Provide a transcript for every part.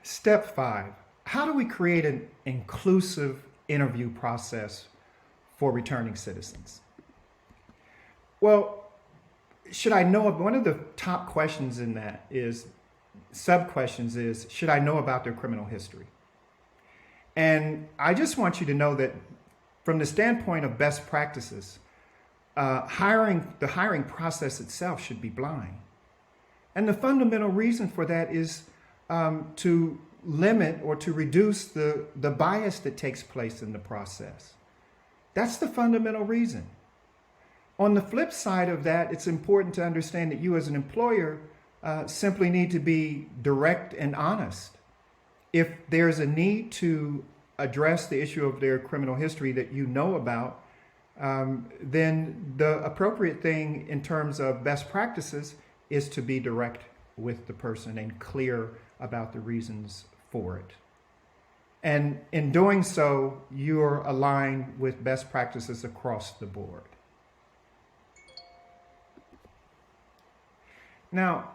Step 5, how do we create an inclusive interview process for returning citizens? Well, should I know, one of the top questions in that is, sub-questions is, should I know about their criminal history? And I just want you to know that from the standpoint of best practices, the hiring process itself should be blind. And the fundamental reason for that is to limit or to reduce the bias that takes place in the process. That's the fundamental reason. On the flip side of that, it's important to understand that you as an employer simply need to be direct and honest. If there's a need to address the issue of their criminal history that you know about, then the appropriate thing in terms of best practices is to be direct with the person and clear about the reasons for it. And in doing so, you're aligned with best practices across the board. Now,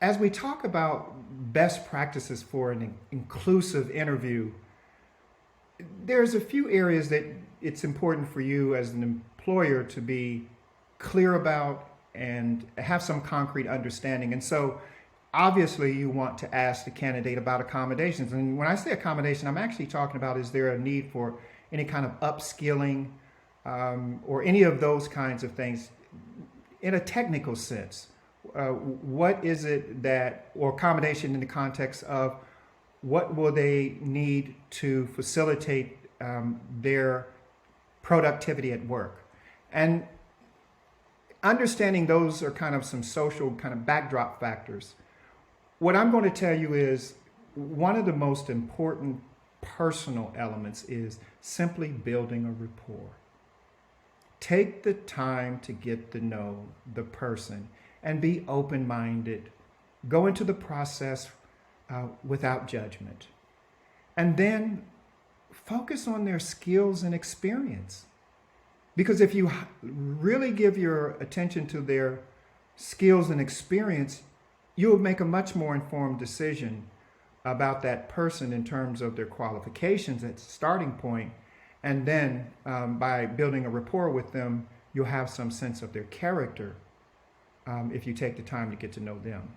as we talk about best practices for an inclusive interview, there's a few areas that it's important for you as an employer to be clear about and have some concrete understanding. And so obviously you want to ask the candidate about accommodations. And when I say accommodation, I'm actually talking about, is there a need for any kind of upskilling or any of those kinds of things in a technical sense? What is it that, or accommodation in the context of what will they need to facilitate their productivity at work? And understanding those are kind of some social kind of backdrop factors. What I'm going to tell you is one of the most important personal elements is simply building a rapport. Take the time to get to know the person and be open-minded. Go into the process without judgment. And then focus on their skills and experience. Because if you really give your attention to their skills and experience, you'll make a much more informed decision about that person in terms of their qualifications at the starting point. And then by building a rapport with them, you'll have some sense of their character if you take the time to get to know them.